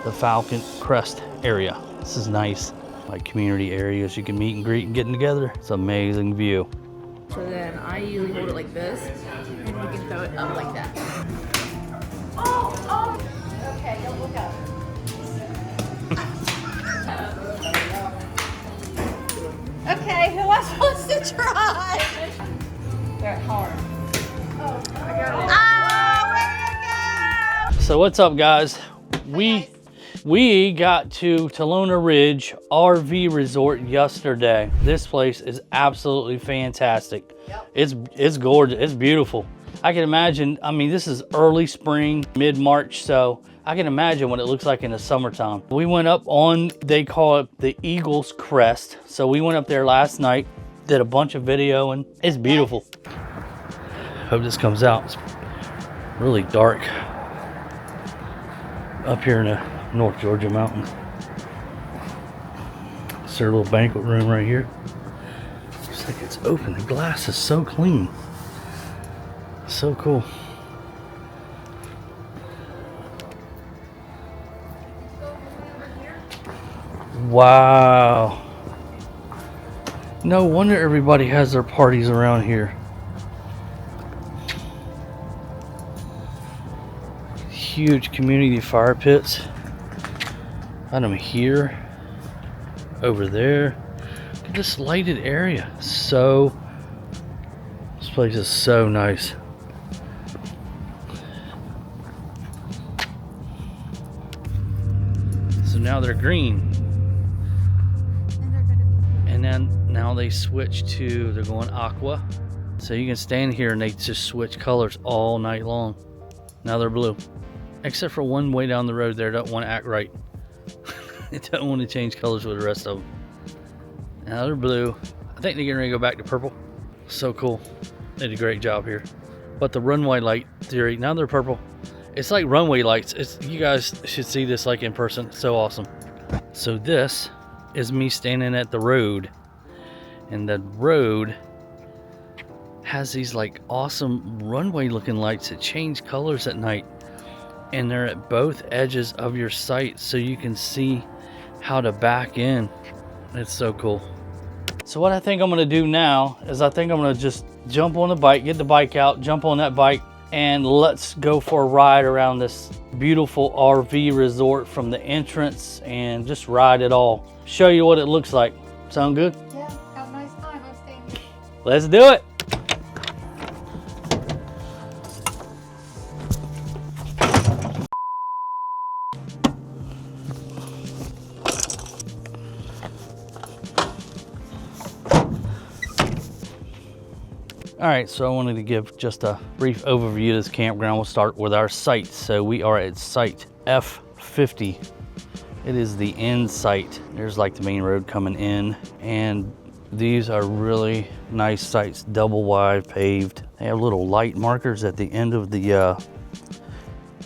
the Falcon Crest area. This is nice, like community areas you can meet and greet and getting together. It's an amazing view. So then I usually hold it like this, and we can throw it up like that. Oh! Okay, don't look up. Okay, who else wants to try? They're hard. Oh, I got it. Oh, way to go! So what's up, guys? We got to Talona Ridge RV Resort yesterday. This place is absolutely fantastic. Yep. It's gorgeous. It's beautiful. I can imagine, I mean, this is early spring, mid-March, so I can imagine what it looks like in the summertime. We went up on, they call it the Eagle's Crest. So we went up there last night, did a bunch of video, and it's beautiful. Hope this comes out. It's really dark up here in the North Georgia mountains. It's their little banquet room right here. Looks like it's open. The glass is so clean. So cool. Wow. No wonder everybody has their parties around here. Huge community fire pits. Got them here, over there. Look at this lighted area. This place is so nice. So now they're green. And then now they switch to, they're going aqua. So you can stand here and they just switch colors all night long. Now they're blue. Except for one way down the road there, don't want to act right. They don't want to change colors with the rest of them. Now they're blue. I think they're getting ready to go back to purple. So cool. They did a great job here. But the runway light theory, now they're purple. It's like runway lights. You guys should see this like in person. It's so awesome. So this is me standing at the road. And the road has these like awesome runway looking lights that change colors at night. And they're at both edges of your site so you can see how to back in. It's so cool. So what I think I'm gonna do now is I think I'm gonna just jump on the bike, get the bike out, jump on that bike, and let's go for a ride around this beautiful RV resort from the entrance and just ride it all. Show you what it looks like. Sound good? Yeah, have a nice time. I'm staying here. Let's do it. All right, so I wanted to give just a brief overview of this campground. We'll start with our site. So we are at site F50. It is the end site. There's like the main road coming in, and these are really nice sites, double wide paved. They have little light markers at the end of the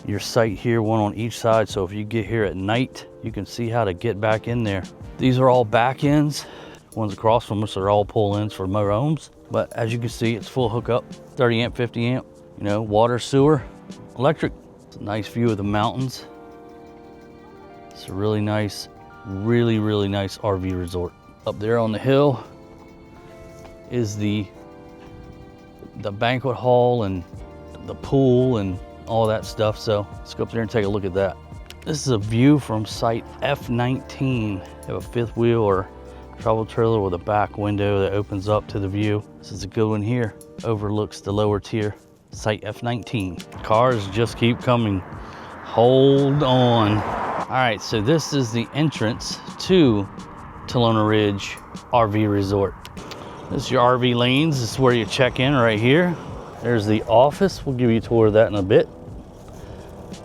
your site here, one on each side. So if you get here at night, you can see how to get back in there. These are all back ends. Ones across from us are all pull-ins for motorhomes. But as you can see, it's full hookup, 30 amp, 50 amp, you know, water, sewer, electric. It's a nice view of the mountains. It's a really nice, really nice RV resort. Up there on the hill is the banquet hall and the pool and all that stuff. So let's go up there and take a look at that. This is a view from site F19. They have a fifth wheel or travel trailer with a back window that opens up to the view. This is a good one here. Overlooks the lower tier, site F19. Cars just keep coming. Hold on. All right, so this is the entrance to Talona Ridge RV Resort. This is your RV lanes. This is where you check in right here. There's the office. We'll give you a tour of that in a bit.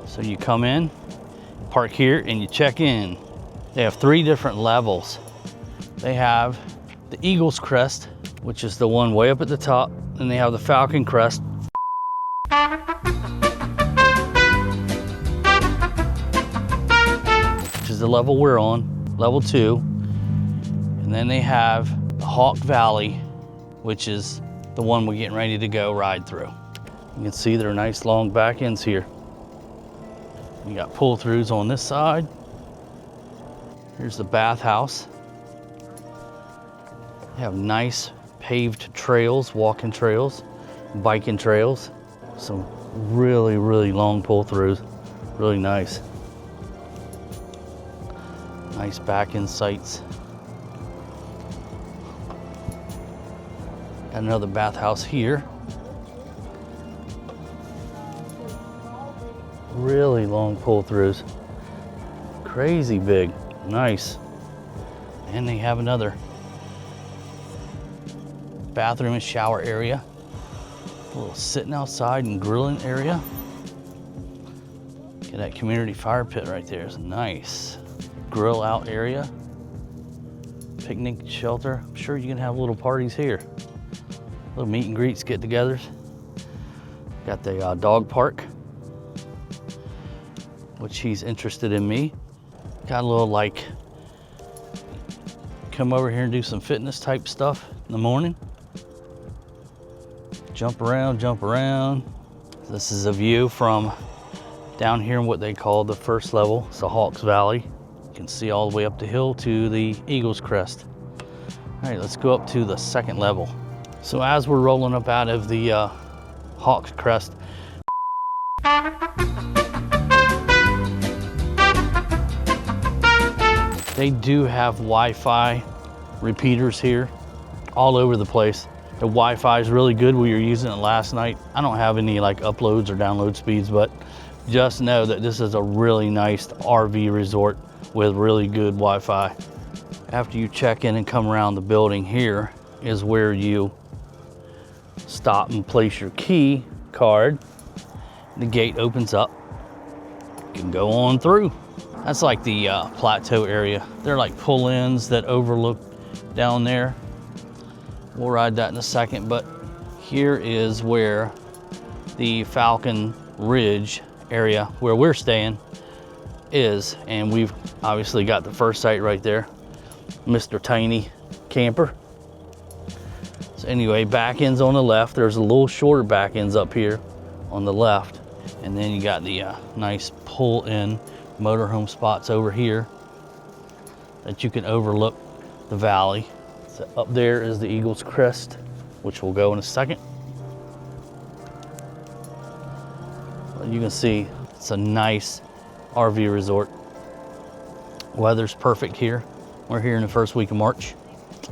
So you come in, park here, and you check in. They have 3 different levels. They have the Eagle's Crest, which is the one way up at the top. Then they have the Falcon Crest. Which is the level we're on, level 2. And then they have the Hawk Valley, which is the one we're getting ready to go ride through. You can see there are nice long back ends here. You got pull-throughs on this side. Here's the bathhouse. You have nice paved trails, walking trails, biking trails. Some really, really long pull-throughs. Really nice. Nice back-end sights. Got another bathhouse here. Really long pull-throughs. Crazy big. Nice. And they have another bathroom and shower area. A little sitting outside and grilling area. Get that community fire pit right there. It's nice. Grill out area. Picnic shelter. I'm sure you can have little parties here. Little meet and greets, get-togethers. Got the dog park, which he's interested in me. Got a little like, come over here and do some fitness type stuff in the morning. Jump around, jump around. This is a view from down here in what they call the first level. It's the Hawks Valley. You can see all the way up the hill to the Eagle's Crest. All right, let's go up to the second level. So as we're rolling up out of the Hawks Crest, they do have Wi-Fi repeaters here all over the place. The Wi-Fi is really good. We were using it last night. I don't have any like uploads or download speeds, but just know that this is a really nice RV resort with really good Wi-Fi. After you check in and come around the building, here is where you stop and place your key card. The gate opens up. You can go on through. That's like the plateau area. They're like pull-ins that overlook down there. We'll ride that in a second, but here is where the Talona Ridge area where we're staying is, and we've obviously got the first site right there, Mr. Tiny Camper. So anyway, back ends on the left. There's a little shorter back ends up here on the left, and then you got the nice pull-in motorhome spots over here that you can overlook the valley. So up there is the Eagle's Crest, which we'll go in a second. But you can see it's a nice RV resort. Weather's perfect here. We're here in the first week of March.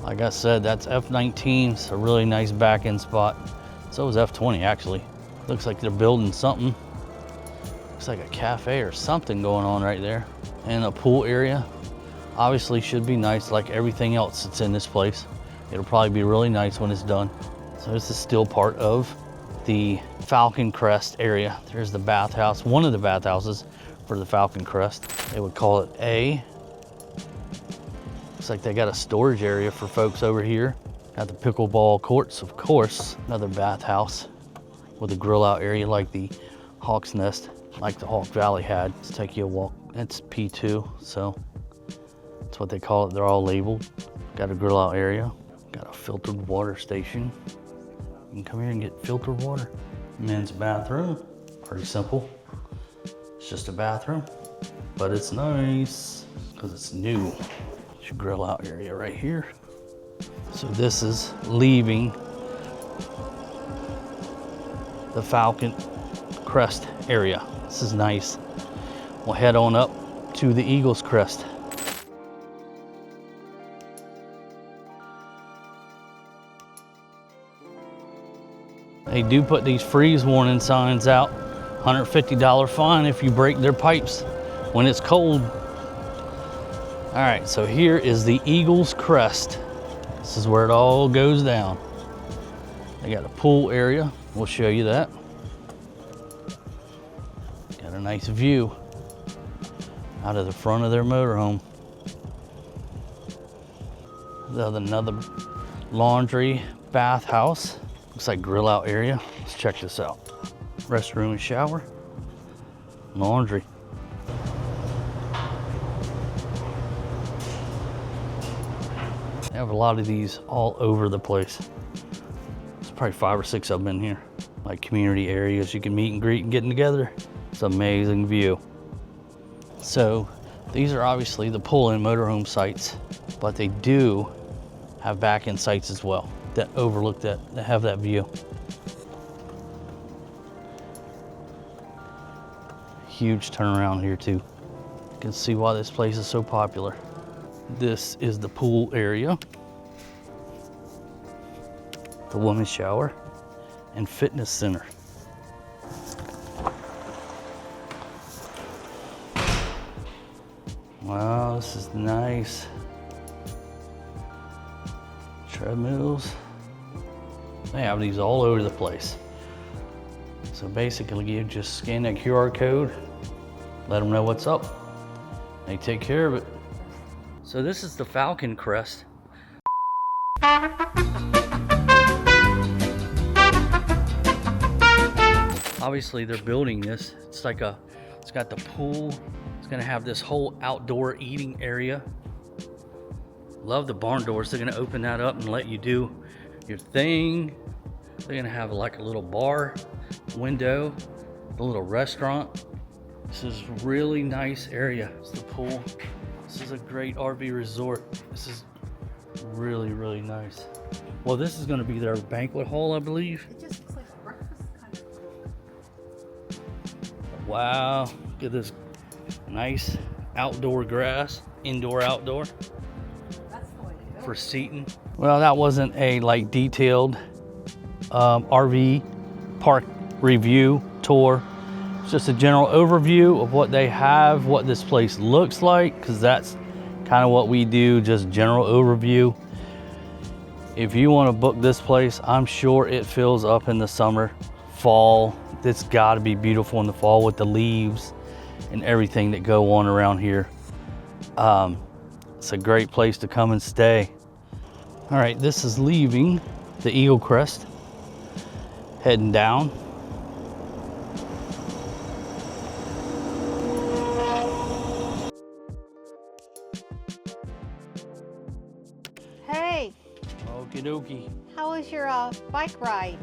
Like I said, that's F19. It's a really nice back end spot. So is F20 actually. Looks like they're building something. Looks like a cafe or something going on right there. And a pool area. Obviously should be nice like everything else that's in this place. It'll probably be really nice when it's done. So this is still part of the Talona Crest area. There's the bathhouse, one of the bathhouses for the Talona Crest. They would call it A. Looks like they got a storage area for folks over here. Got the pickleball courts, of course. Another bathhouse with a grill out area like the Hawk's Nest, like the Hawk Valley had. Let's take you a walk. It's P2, so that's what they call it. They're all labeled. Got a grill out area. Got a filtered water station. You can come here and get filtered water. Men's bathroom. Pretty simple. It's just a bathroom, but it's nice because it's new. It's your grill out area right here. So this is leaving the Talona Crest area. This is nice. We'll head on up to the Eagle's Crest. They do put these freeze warning signs out. $150 fine if you break their pipes when it's cold. All right, so here is the Eagle's Crest. This is where it all goes down. They got a pool area. We'll show you that. Got a nice view out of the front of their motorhome. Another laundry bathhouse. Looks like grill out area. Let's check this out. Restroom and shower. Laundry. They have a lot of these all over the place. There's probably 5 or 6 of them in here. Like community areas you can meet and greet and getting together. It's an amazing view. So these are obviously the pull-in motorhome sites, but they do have back-end sites as well that overlook that have that view. Huge turnaround here too. You can see why this place is so popular. This is the pool area, the women's shower, and fitness center. Wow, this is nice. Treadmills. They have these all over the place. So basically you just scan that QR code, let them know what's up. They take care of it. So this is the Falcon Crest. Obviously they're building this. It's got the pool. It's gonna have this whole outdoor eating area. Love the barn doors. They're gonna open that up and let you do your thing. They're gonna have like a little bar window, a little restaurant. This is a really nice area. It's the pool. This is a great RV resort. This is really, really nice. Well, this is gonna be their banquet hall, I believe. It just looks like a breakfast kind of. Wow, look at this nice outdoor grass, indoor, outdoor. That's the way to go. For seating. Well, that wasn't a like detailed RV park review tour. It's just a general overview of what they have, what this place looks like, because that's kind of what we do, just general overview. If you want to book this place, I'm sure it fills up in the summer, fall. It's got to be beautiful in the fall with the leaves and everything that go on around here. It's a great place to come and stay. All right, this is leaving the Eagle Crest, heading down. Hey, Okie dokie. how was your bike ride?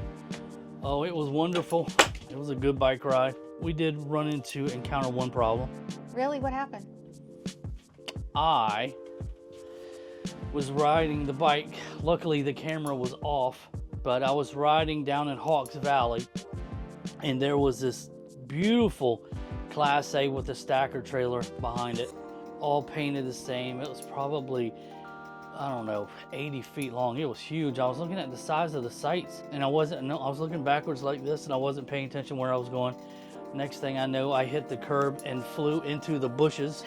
Oh, it was wonderful. It was a good bike ride. We did encounter one problem. Really, what happened? I was riding the bike. Luckily, the camera was off, but I was riding down in Hawks Valley, and there was this beautiful Class A with a stacker trailer behind it, all painted the same. It was probably, I don't know, 80 feet long. It was huge. I was looking at the size of the sights, and I was looking backwards like this, and I wasn't paying attention where I was going. Next thing I know, I hit the curb and flew into the bushes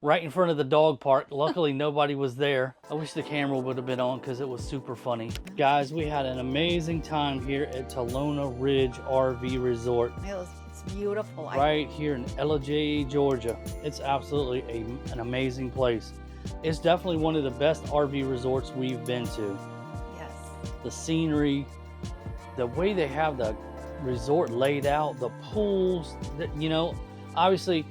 right in front of the dog park. Luckily, nobody was there. I wish the camera would have been on because it was super funny. Guys, we had an amazing time here at Talona Ridge RV Resort. It's beautiful. Right here in Ellijay, Georgia. It's absolutely an amazing place. It's definitely one of the best RV resorts we've been to. Yes. The scenery, the way they have the resort laid out, the pools, obviously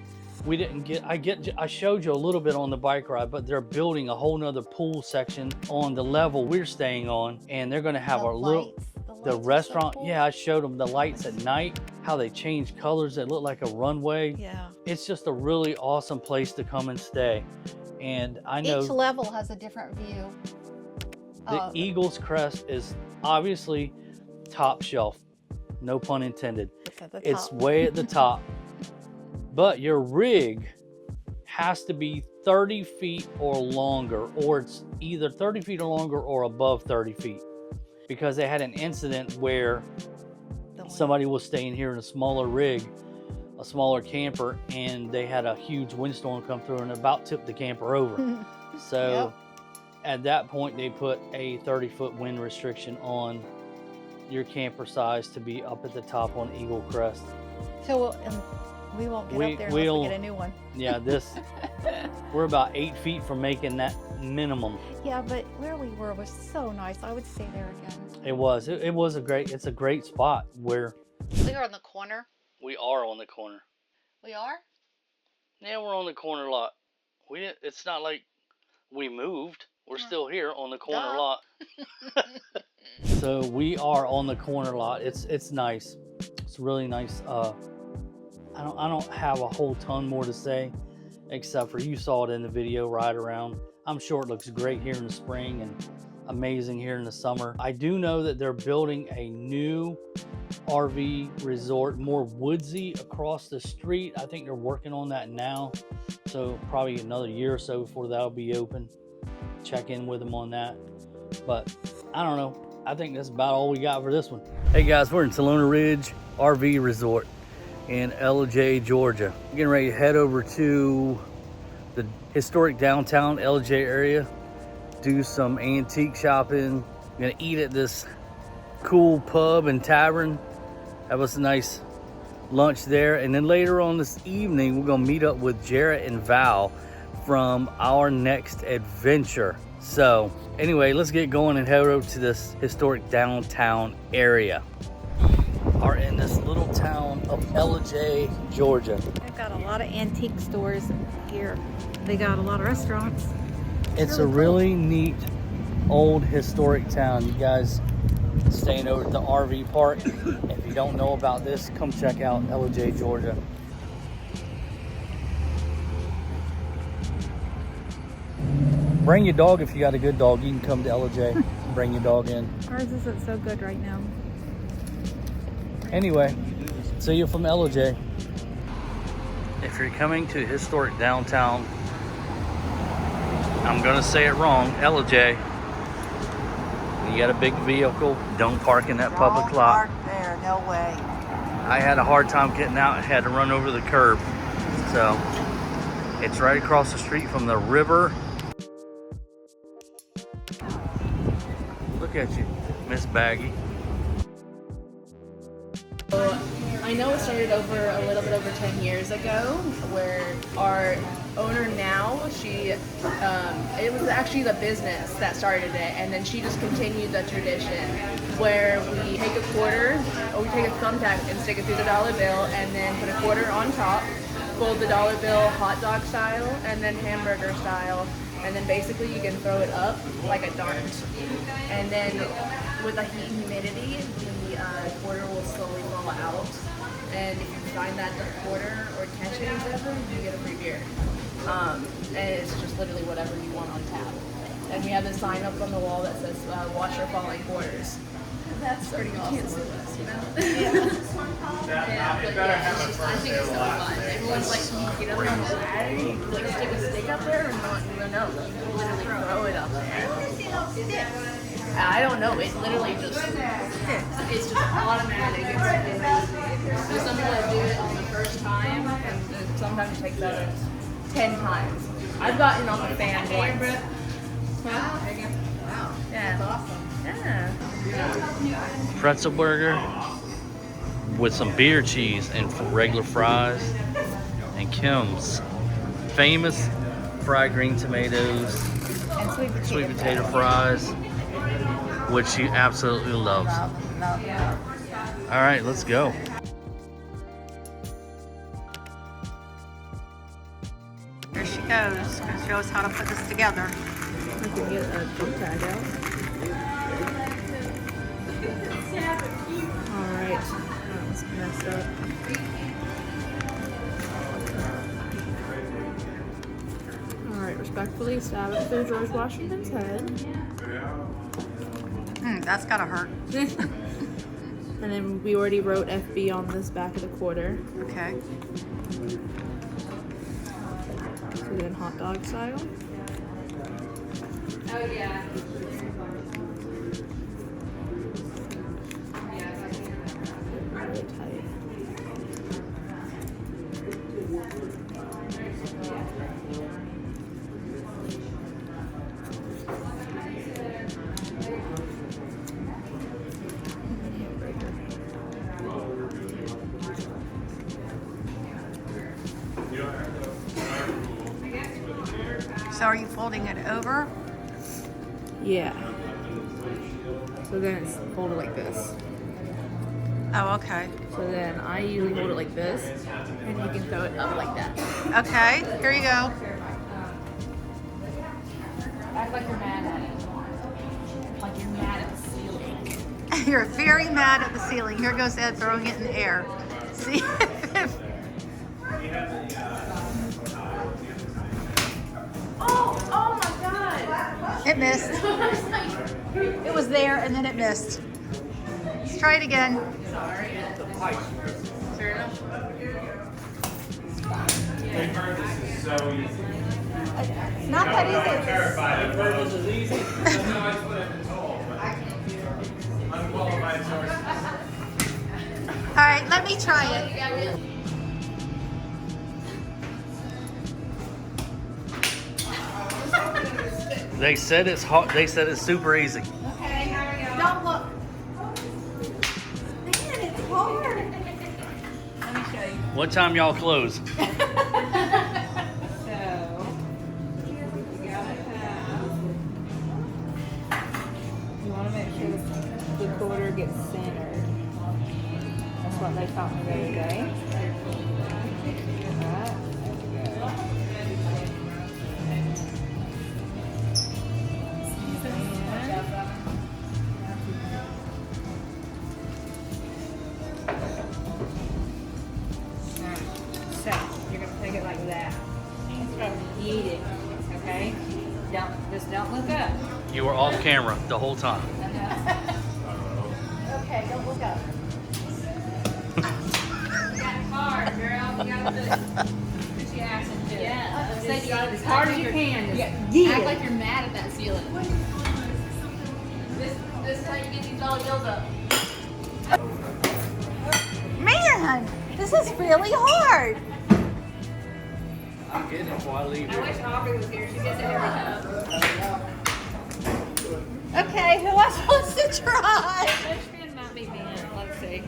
we didn't I showed you a little bit on the bike ride, but they're building a whole nother pool section on the level we're staying on, and they're going to have the restaurant. Yeah, I showed them the lights at night, how they change colors that look like a runway. Yeah. It's just a really awesome place to come and stay. And I know each level has a different view. the Eagle's Crest is obviously top shelf, no pun intended. It's way at the top. But your rig has to be 30 feet or longer, or it's either 30 feet or longer or above 30 feet. Because they had an incident where somebody was staying here in a smaller rig, a smaller camper, and they had a huge windstorm come through and about tipped the camper over. So at that point, they put a 30-foot wind restriction on your camper size to be up at the top on Eagle Crest. So we won't get up there unless we get a new one. Yeah, we're about 8 feet from making that minimum. Yeah, but where we were was so nice. I would stay there again. It was it's a great spot where We are on the corner. we are on the corner. We are? Yeah, we're on the corner lot. It's not like we moved. We're still here on the corner lot. So we are on the corner lot. It's nice. It's really nice. I don't have a whole ton more to say, except for you saw it in the video ride around. I'm sure it looks great here in the spring and amazing here in the summer. I do know that they're building a new RV resort, more woodsy, across the street. I think they're working on that now, so probably another year or so before that'll be open. Check in with them on that. But I don't know, I think that's about all we got for this one. Hey guys, we're in Talona Ridge RV Resort in Ellijay, Georgia. We're getting ready to head over to the historic downtown Ellijay area, do some antique shopping. We're gonna eat at this cool pub and tavern. Have us a nice lunch there, and then later on this evening we're gonna meet up with Jarrett and Val from our next adventure. So anyway, let's get going and head over to this historic downtown area. Are in this little town of Ellijay, Georgia. They've got a lot of antique stores here. They got a lot of restaurants. It's a really neat old historic town. You guys staying over at the RV park, if you don't know about this, come check out Ellijay, Georgia. Bring your dog if you got a good dog. You can come to Ellijay and bring your dog in. Ours isn't so good right now. Anyway, so you're from Ellijay. If you're coming to historic downtown, I'm gonna say it wrong, Ellijay, and you got a big vehicle, don't park in that public lot. Park there, no way. I had a hard time getting out and had to run over the curb. So it's right across the street from the river. Look at you, Miss Baggy. I know it started over a little bit over 10 years ago, where our owner now, it was actually the business that started it, and then she just continued the tradition where we take a quarter, or we take a thumbtack and stick it through the dollar bill, and then put a quarter on top, fold the dollar bill hot dog style, and then hamburger style, and then basically you can throw it up like a dart. And then with the heat and humidity, the quarter will slowly fall out. And if you find that the quarter or catch it or whatever, you get a free beer. And it's just literally whatever you want on tap. And we have a sign up on the wall that says, watch your falling quarters. That's pretty awesome. You can't see this, you know? Yeah, but yeah, it's just, I think it's so fun. Everyone's like, can you get up on the ladder? You can like stick a stick up there or not? No, you can literally throw it up there. I don't know, it literally just sticks. It's just automatic. There's some people that do it on the first time, and sometimes it takes others 10 times. I've gotten on the fan once. Wow. Yeah. That's awesome. Yeah. Pretzel burger with some beer cheese and regular fries, and Kim's famous fried green tomatoes And sweet potato fries, which she absolutely loves. Love. All right, let's go. Here she goes. Gonna show us how to put this together. I can get a thumbtack out. Alright, that was messed up. Alright, respectfully stab it through George Washington's head. That's gotta hurt. And then we already wrote FB on this back of the quarter. Okay. So then hot dog style. Oh yeah. Really tight. So are you folding it over? Yeah. So then it's folded like this. Oh, okay. So then I usually hold it like this, and you can throw it up like that. Okay, here you go. Act like you're mad at it. Like you're mad at the ceiling. You're very mad at the ceiling. Here goes Ed throwing it in the air. See? it missed. It was there and then it missed. Let's try it again. This is so easy. It's not that easy. Terrified. Purpose is easy. That's what I've been told. But unqualified sources. All right, let me try it. They said it's hot. They said it's super easy. Okay, here we go. Don't look. Man, it's hard. Let me show you. What time y'all close? So, you gotta have. You want to make sure the quarter gets centered. That's what they taught me the other day. That. So you're gonna take it like that. Eat it, okay? Don't look up. You were off camera the whole time. Okay, don't look up. You got it hard, girl. You gotta put your ass into it. Yeah. Say you got it as hard as you can. Yeah. Act like you're mad at that ceiling. This is how you get these dollar bills up. Man, this is really hard. I'm getting it before I leave I wish Aubrey was here. She gets it every time. Okay, who else wants to try? Fishman might be bent. Let's see.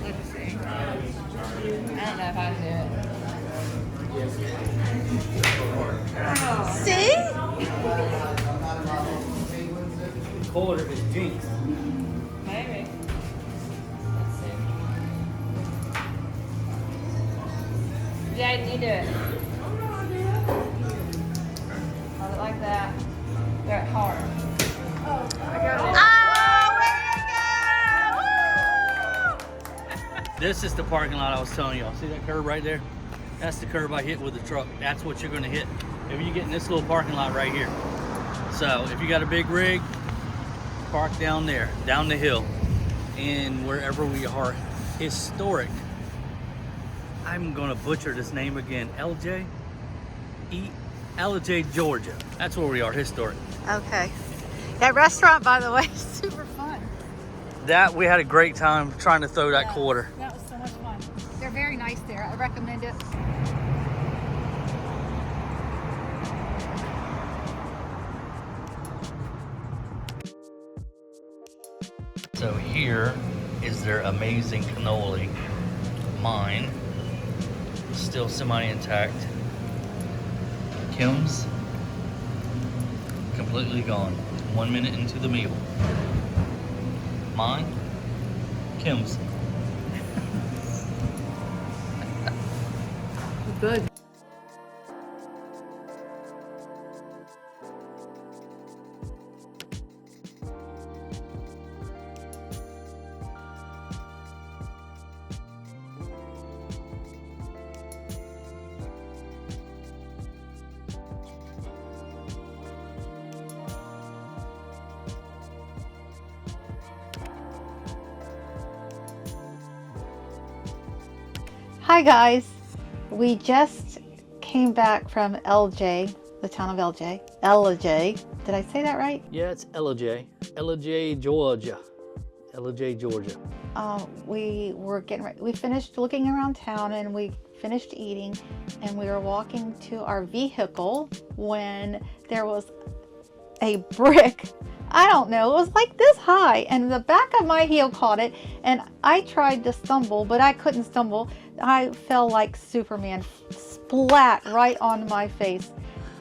Let's see. I don't know if I can do it. See? Quarter is jinx. Maybe. Let's see. Jade, you do it. Hold it like that. Do it hard. Oh, way to go! This is the parking lot I was telling y'all. See that curb right there? That's the curb I hit with the truck. That's what you're gonna hit if you get in this little parking lot right here. So if you got a big rig, park down there, down the hill, and wherever we are, historic. I'm gonna butcher this name again. Ellijay, Ellijay, Georgia. That's where we are, historic. Okay. That restaurant, by the way, is super fun. That we had a great time trying to throw that quarter. That was so much fun. They're very nice there. I recommend it. So here is their amazing cannoli. Mine, still semi-intact. Kim's, completely gone. 1 minute into the meal. Mine, Kim's. Good. Hi guys, we just came back from Ellijay, the town of Ellijay. Ellijay, did I say that right? Yeah, it's Ellijay. Ellijay, Georgia. Ellijay, Georgia. We were getting ready. We finished looking around town and we finished eating and we were walking to our vehicle when there was a brick. I don't know, it was like this high and the back of my heel caught it and I tried to stumble, but I couldn't stumble. I fell like Superman, splat right on my face.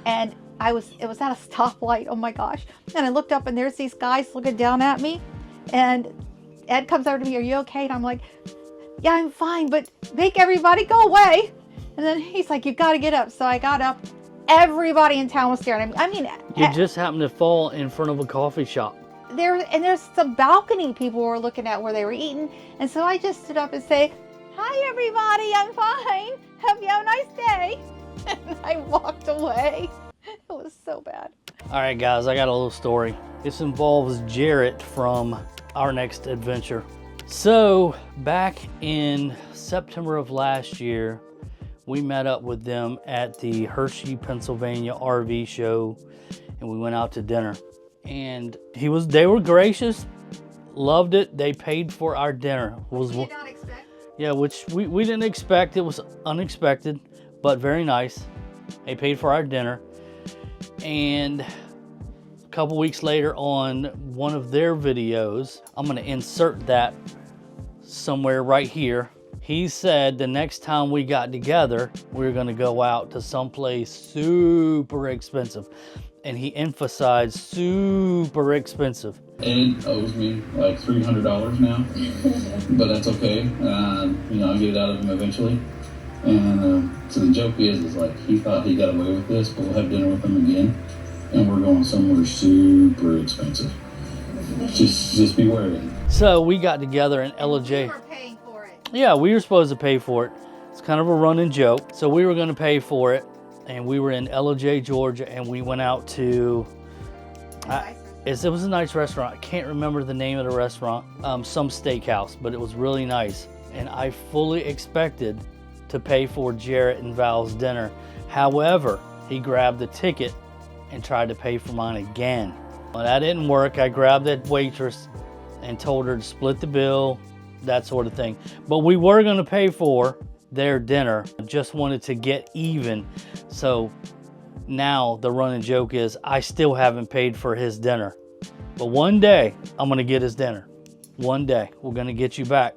And it was at a stoplight, oh my gosh. And I looked up and there's these guys looking down at me and Ed comes over to me, "Are you okay?" And I'm like, "Yeah, I'm fine, but make everybody go away." And then he's like, "You gotta get up." So I got up. Everybody in town was staring at me. I mean, You just happened to fall in front of a coffee shop. there's some balcony people were looking at where they were eating. And so I just stood up and say, "Hi everybody, I'm fine. Hope you have a nice day." And I walked away. It was so bad. All right, guys, I got a little story. This involves Jarrett from our next adventure. So back in September of last year, we met up with them at the Hershey, Pennsylvania RV show, and we went out to dinner. And they were gracious, loved it. They paid for our dinner. Did not expect? Yeah, which we didn't expect. It was unexpected, but very nice. They paid for our dinner. And a couple weeks later on one of their videos, I'm going to insert that somewhere right here. He said the next time we got together, we were going to go out to someplace super expensive. And he emphasized super expensive. Ed owes me like $300 now, but that's okay. I'll get it out of him eventually. And so the joke is like he thought he got away with this, but we'll have dinner with him again, and we're going somewhere super expensive. Just be wary. So we got together in Ellijay. We were paying for it. Yeah, we were supposed to pay for it. It's kind of a running joke. So we were going to pay for it, and we were in Ellijay, Georgia, and we went out to. It was a nice restaurant. I can't remember the name of the restaurant. Some steakhouse, but it was really nice. And I fully expected to pay for Jarrett and Val's dinner. However, he grabbed the ticket and tried to pay for mine again. Well, that didn't work. I grabbed that waitress and told her to split the bill, that sort of thing. But we were going to pay for their dinner. I just wanted to get even. So now the running joke is I still haven't paid for his dinner. But one day I'm going to get his dinner. One day we're going to get you back.